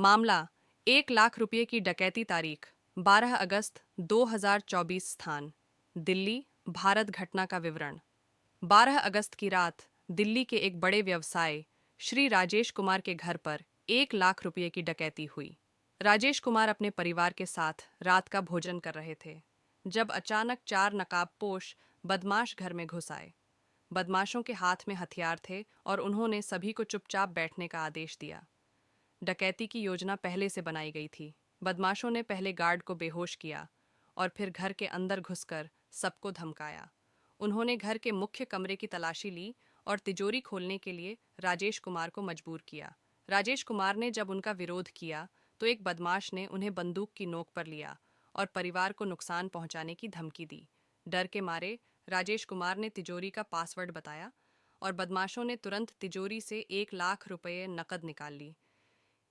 मामला 1 लाख रुपये की डकैती। तारीख 12 अगस्त 2024। स्थान दिल्ली, भारत। घटना का विवरण। 12 अगस्त की रात दिल्ली के एक बड़े व्यवसाय श्री राजेश कुमार के घर पर 1 लाख रुपये की डकैती हुई। राजेश कुमार अपने परिवार के साथ रात का भोजन कर रहे थे जब अचानक 4 नकाबपोश बदमाश घर में घुस आए। बदमाशों के हाथ में हथियार थे और उन्होंने सभी को चुपचाप बैठने का आदेश दिया। डकैती की योजना पहले से बनाई गई थी। बदमाशों ने पहले गार्ड को बेहोश किया और फिर घर के अंदर घुसकर सबको धमकाया। उन्होंने घर के मुख्य कमरे की तलाशी ली और तिजोरी खोलने के लिए राजेश कुमार को मजबूर किया। राजेश कुमार ने जब उनका विरोध किया तो एक बदमाश ने उन्हें बंदूक की नोक पर लिया और परिवार को नुकसान पहुंचाने की धमकी दी। डर के मारे राजेश कुमार ने तिजोरी का पासवर्ड बताया और बदमाशों ने तुरंत तिजोरी से 1 लाख रुपये नकद निकाल ली।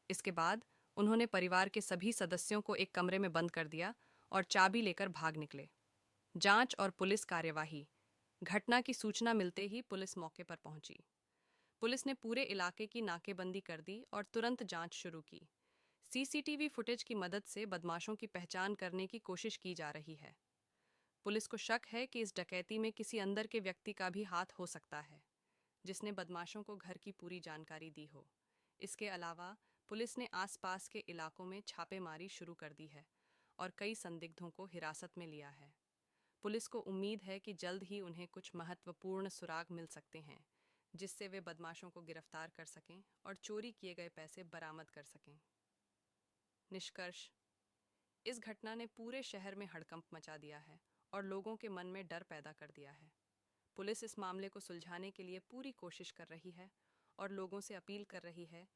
इसके बाद उन्होंने परिवार के सभी सदस्यों को एक कमरे में बंद कर दिया और चाबी लेकर भाग निकले। जांच और पुलिस कार्यवाही। घटना की सूचना मिलते ही पुलिस मौके पर पहुंची। पुलिस ने पूरे इलाके की नाकेबंदी कर दी और तुरंत जांच शुरू की। सीसीटीवी फुटेज की मदद से बदमाशों की पहचान करने की कोशिश की जा रही है। पुलिस को शक है कि इस डकैती में किसी अंदर के व्यक्ति का भी हाथ हो सकता है, जिसने बदमाशों को घर की पूरी जानकारी दी हो। इसके अलावा पुलिस ने आसपास के इलाकों में छापेमारी शुरू कर दी है और कई संदिग्धों को हिरासत में लिया है। पुलिस को उम्मीद है कि जल्द ही उन्हें कुछ महत्वपूर्ण सुराग मिल सकते हैं, जिससे वे बदमाशों को गिरफ्तार कर सकें और चोरी किए गए पैसे बरामद कर सकें। निष्कर्ष। इस घटना ने पूरे शहर में हड़कंप मचा दिया है और लोगों के मन में डर पैदा कर दिया है। पुलिस इस मामले को सुलझाने के लिए पूरी कोशिश कर रही है और लोगों से अपील कर रही है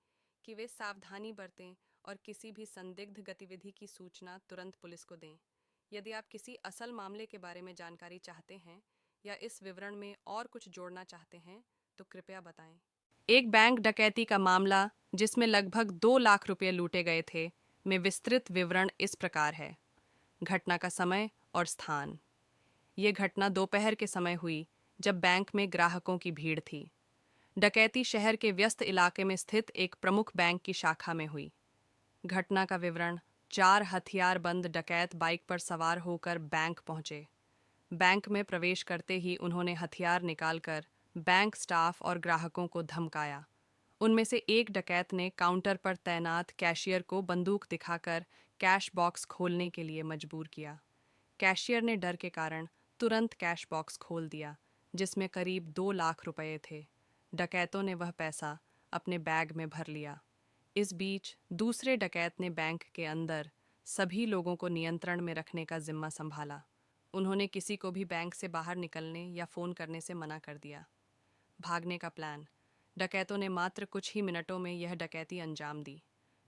कि वे सावधानी बरतें और किसी भी संदिग्ध गतिविधि की सूचना तुरंत पुलिस को दें। यदि आप किसी असल मामले के बारे में जानकारी चाहते हैं या इस विवरण में और कुछ जोड़ना चाहते हैं तो कृपया बताएं। एक बैंक डकैती का मामला जिसमें लगभग 2 लाख रुपये लूटे गए थे में विस्तृत विवरण इस प्रकार है। घटना का समय और स्थान। ये घटना दोपहर के समय हुई जब बैंक में ग्राहकों की भीड़ थी। डकैती शहर के व्यस्त इलाके में स्थित एक प्रमुख बैंक की शाखा में हुई। घटना का विवरण। 4 हथियारबंद डकैत बाइक पर सवार होकर बैंक पहुंचे। बैंक में प्रवेश करते ही उन्होंने हथियार निकालकर बैंक स्टाफ और ग्राहकों को धमकाया। उनमें से एक डकैत ने काउंटर पर तैनात कैशियर को बंदूक दिखाकर कैश बॉक्स खोलने के लिए मजबूर किया। कैशियर ने डर के कारण तुरंत कैश बॉक्स खोल दिया, जिसमें करीब 2 लाख रुपये थे। डकैतों ने वह पैसा अपने बैग में भर लिया। इस बीच दूसरे डकैत ने बैंक के अंदर सभी लोगों को नियंत्रण में रखने का जिम्मा संभाला। उन्होंने किसी को भी बैंक से बाहर निकलने या फ़ोन करने से मना कर दिया। भागने का प्लान। डकैतों ने मात्र कुछ ही मिनटों में यह डकैती अंजाम दी।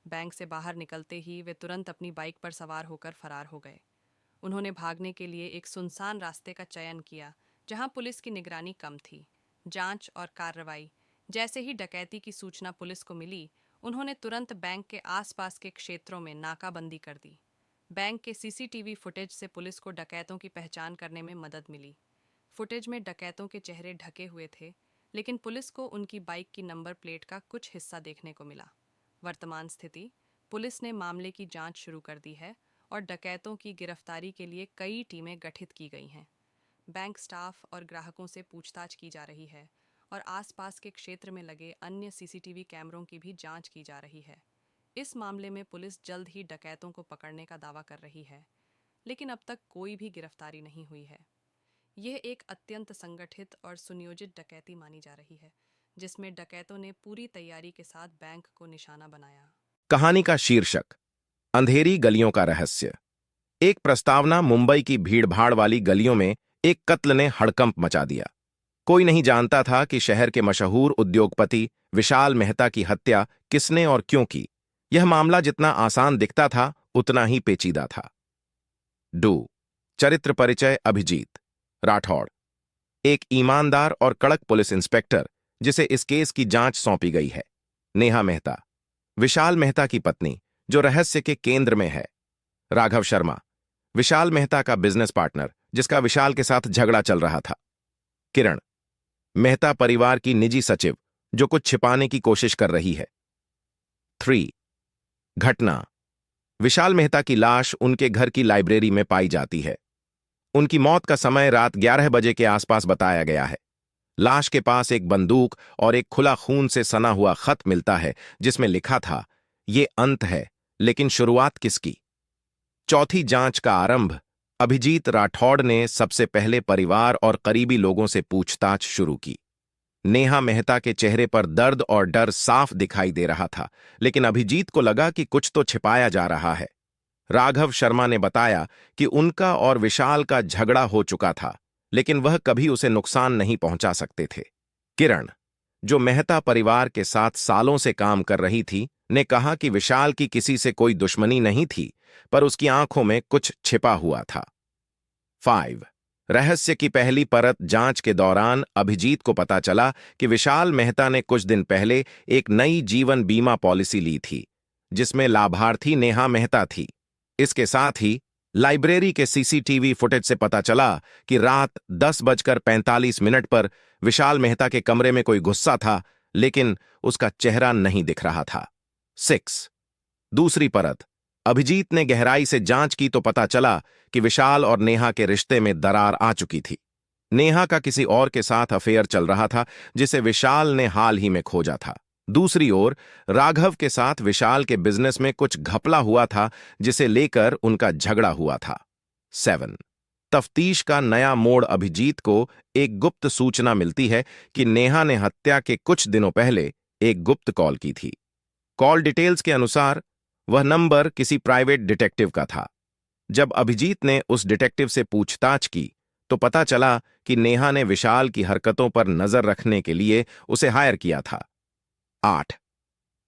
बैंक से बाहर निकलते ही वे तुरंत अपनी बाइक पर सवार होकर फरार हो गए। उन्होंने भागने के लिए एक सुनसान रास्ते का चयन किया जहां पुलिस की निगरानी कम थी। जांच और कार्रवाई। जैसे ही डकैती की सूचना पुलिस को मिली, उन्होंने तुरंत बैंक के आसपास के क्षेत्रों में नाकाबंदी कर दी। बैंक के सीसीटीवी फुटेज से पुलिस को डकैतों की पहचान करने में मदद मिली। फुटेज में डकैतों के चेहरे ढके हुए थे, लेकिन पुलिस को उनकी बाइक की नंबर प्लेट का कुछ हिस्सा देखने को मिला। वर्तमान स्थिति। पुलिस ने मामले की जांच शुरू कर दी है और डकैतों की गिरफ्तारी के लिए कई टीमें गठित की गई हैं। बैंक स्टाफ और ग्राहकों से पूछताछ की जा रही है और आसपास के क्षेत्र में लगे अन्य सीसीटीवी कैमरों की भी जांच की जा रही है। इस मामले में पुलिस जल्द ही डकैतों को पकड़ने का दावा कर रही है, लेकिन अब तक कोई भी गिरफ्तारी नहीं हुई है। यह एक अत्यंत संगठित और सुनियोजित डकैती मानी जा रही है, जिसमें डकैतों ने पूरी तैयारी के साथ बैंक को निशाना बनाया। कहानी का शीर्षक अंधेरी गलियों का रहस्य। एक प्रस्तावना। मुंबई की भीड़भाड़ वाली गलियों में एक कत्ल ने हड़कंप मचा दिया। कोई नहीं जानता था कि शहर के मशहूर उद्योगपति विशाल मेहता की हत्या किसने और क्यों की। यह मामला जितना आसान दिखता था उतना ही पेचीदा था। चरित्र परिचय। अभिजीत राठौड़, एक ईमानदार और कड़क पुलिस इंस्पेक्टर जिसे इस केस की जांच सौंपी गई है। नेहा मेहता, विशाल मेहता की पत्नी जो रहस्य के केंद्र में है। राघव शर्मा, विशाल मेहता का बिजनेस पार्टनर जिसका विशाल के साथ झगड़ा चल रहा था। किरण, मेहता परिवार की निजी सचिव जो कुछ छिपाने की कोशिश कर रही है। 3 घटना: विशाल मेहता की लाश उनके घर की लाइब्रेरी में पाई जाती है। उनकी मौत का समय रात 11 बजे के आसपास बताया गया है। लाश के पास एक बंदूक और एक खुला खून से सना हुआ खत मिलता है जिसमें लिखा था, "ये अंत है, लेकिन शुरुआत किसकी?" चौथी जांच का आरंभ: अभिजीत राठौड़ ने सबसे पहले परिवार और करीबी लोगों से पूछताछ शुरू की। नेहा मेहता के चेहरे पर दर्द और डर साफ दिखाई दे रहा था, लेकिन अभिजीत को लगा कि कुछ तो छिपाया जा रहा है। राघव शर्मा ने बताया कि उनका और विशाल का झगड़ा हो चुका था, लेकिन वह कभी उसे नुकसान नहीं पहुंचा सकते थे। किरण, जो मेहता परिवार के साथ सालों से काम कर रही थी, ने कहा कि विशाल की किसी से कोई दुश्मनी नहीं थी, पर उसकी आंखों में कुछ छिपा हुआ था। 5. रहस्य की पहली परत: जांच के दौरान अभिजीत को पता चला कि विशाल मेहता ने कुछ दिन पहले एक नई जीवन बीमा पॉलिसी ली थी, जिसमें लाभार्थी नेहा मेहता थी। इसके साथ ही लाइब्रेरी के सीसीटीवी फुटेज से पता चला कि रात 10:45 पर विशाल मेहता के कमरे में कोई गुस्सा था, लेकिन उसका चेहरा नहीं दिख रहा था। 6. दूसरी परत: अभिजीत ने गहराई से जांच की तो पता चला कि विशाल और नेहा के रिश्ते में दरार आ चुकी थी। नेहा का किसी और के साथ अफेयर चल रहा था, जिसे विशाल ने हाल ही में खोजा था। दूसरी ओर राघव के साथ विशाल के बिजनेस में कुछ घपला हुआ था, जिसे लेकर उनका झगड़ा हुआ था। 7. तफ्तीश का नया मोड़: अभिजीत को एक गुप्त सूचना मिलती है कि नेहा ने हत्या के कुछ दिनों पहले एक गुप्त कॉल की थी। कॉल डिटेल्स के अनुसार वह नंबर किसी प्राइवेट डिटेक्टिव का था। जब अभिजीत ने उस डिटेक्टिव से पूछताछ की तो पता चला कि नेहा ने विशाल की हरकतों पर नजर रखने के लिए उसे हायर किया था। 8.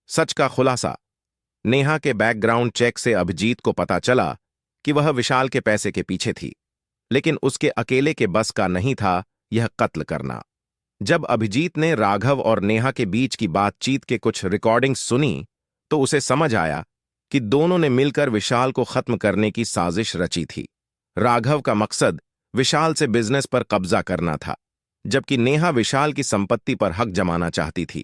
सच का खुलासा: नेहा के बैकग्राउंड चेक से अभिजीत को पता चला कि वह विशाल के पैसे के पीछे थी, लेकिन उसके अकेले के बस का नहीं था यह कत्ल करना। जब अभिजीत ने राघव और नेहा के बीच की बातचीत के कुछ रिकॉर्डिंग्स सुनी तो उसे समझ आया कि दोनों ने मिलकर विशाल को खत्म करने की साजिश रची थी। राघव का मकसद विशाल से बिजनेस पर कब्जा करना था, जबकि नेहा विशाल की संपत्ति पर हक जमाना चाहती थी।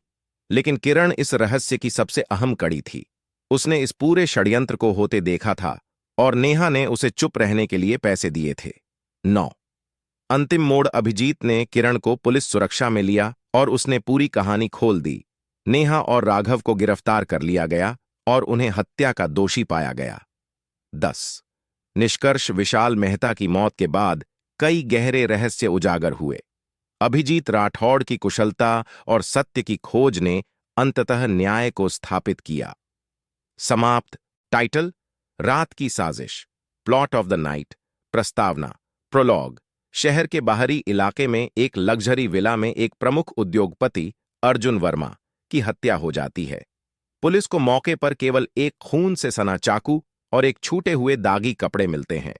लेकिन किरण इस रहस्य की सबसे अहम कड़ी थी। उसने इस पूरे षड्यंत्र को होते देखा था और नेहा ने उसे चुप रहने के लिए पैसे दिए थे। 9. अंतिम मोड़: अभिजीत ने किरण को पुलिस सुरक्षा में लिया और उसने पूरी कहानी खोल दी। नेहा और राघव को गिरफ्तार कर लिया गया और उन्हें हत्या का दोषी पाया गया। 10. निष्कर्ष: विशाल मेहता की मौत के बाद कई गहरे रहस्य उजागर हुए। अभिजीत राठौड़ की कुशलता और सत्य की खोज ने अंततः न्याय को स्थापित किया। समाप्त। टाइटल: रात की साजिश। Plot of the night. प्रस्तावना: प्रोलॉग: शहर के बाहरी इलाके में एक लग्जरी विला में एक प्रमुख उद्योगपति अर्जुन वर्मा की हत्या हो जाती है। पुलिस को मौके पर केवल एक खून से सना चाकू और एक छूटे हुए दागी कपड़े मिलते हैं।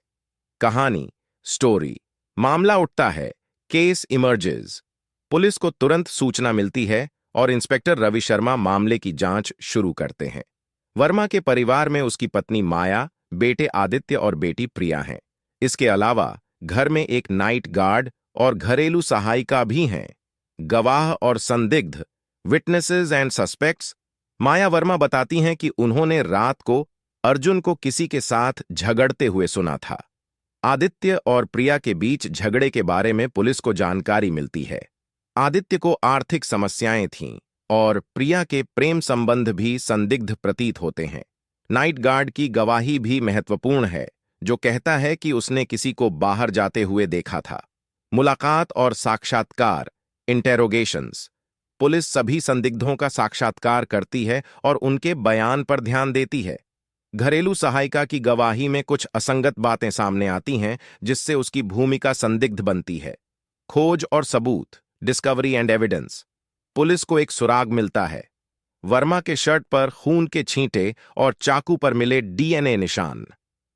कहानी, स्टोरी: मामला उठता है, केस इमर्जेस। पुलिस को तुरंत सूचना मिलती है और इंस्पेक्टर रवि शर्मा मामले की जांच शुरू करते हैं। वर्मा के परिवार में उसकी पत्नी माया, बेटे आदित्य और बेटी प्रिया हैं। इसके अलावा घर में एक नाइट गार्ड और घरेलू सहायिका भी हैं। गवाह और संदिग्ध: विटनेसेस एंड सस्पेक्ट्स। माया वर्मा बताती हैं कि उन्होंने रात को अर्जुन को किसी के साथ झगड़ते हुए सुना था। आदित्य और प्रिया के बीच झगड़े के बारे में पुलिस को जानकारी मिलती है। आदित्य को आर्थिक समस्याएं थीं और प्रिया के प्रेम संबंध भी संदिग्ध प्रतीत होते हैं। नाइट गार्ड की गवाही भी महत्वपूर्ण है, जो कहता है कि उसने किसी को बाहर जाते हुए देखा था। मुलाकात और साक्षात्कार, इंटेरोगेशंस: पुलिस सभी संदिग्धों का साक्षात्कार करती है और उनके बयान पर ध्यान देती है। घरेलू सहायिका की गवाही में कुछ असंगत बातें सामने आती हैं, जिससे उसकी भूमिका संदिग्ध बनती है। खोज और सबूत, डिस्कवरी एंड एविडेंस: पुलिस को एक सुराग मिलता है। वर्मा के शर्ट पर खून के छींटे और चाकू पर मिले डीएनए निशान।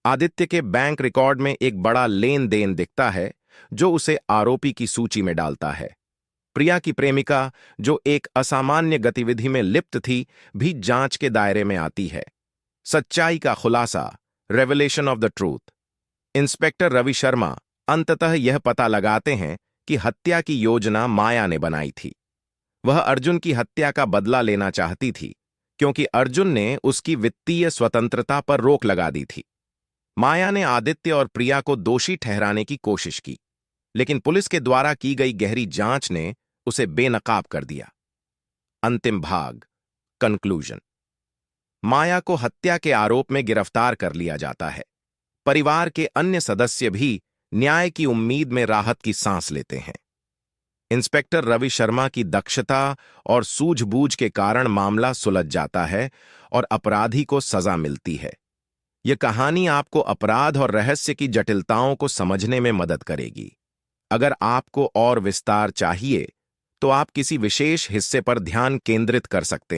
आदित्य के बैंक रिकॉर्ड में एक बड़ा लेन देन दिखता है, जो उसे आरोपी की सूची में डालता है। प्रिया की प्रेमिका, जो एक असामान्य गतिविधि में लिप्त थी, भी जांच के दायरे में आती है। सच्चाई का खुलासा, revelation of the truth: inspector Ravi Sharma अंततः यह पता लगाते हैं कि हत्या की योजना माया ने बनाई थी। वह अर्जुन की हत्या का बदला लेना चाहती थी, क्योंकि अर्जुन ने उसकी वित्तीय स्वतंत्रता पर रोक लगा दी थी। माया ने आदित्य और प्रिया को दोषी ठहराने की कोशिश की, लेकिन पुलिस के द्वारा की गई गहरी जांच ने उसे बेनकाब कर दिया। अंतिम भाग, कंक्लूजन। माया को हत्या के आरोप में गिरफ्तार कर लिया जाता है। परिवार के अन्य सदस्य भी न्याय की उम्मीद में राहत की सांस लेते हैं। इंस्पेक्टर रवि शर्मा की दक्षता और सूझबूझ के कारण मामला सुलझ जाता है और अपराधी को सजा मिलती है। यह कहानी आपको अपराध और रहस्य की जटिलताओं को समझने में मदद करेगी। अगर आपको और विस्तार चाहिए, तो आप किसी विशेष हिस्से पर ध्यान केंद्रित कर सकते हैं।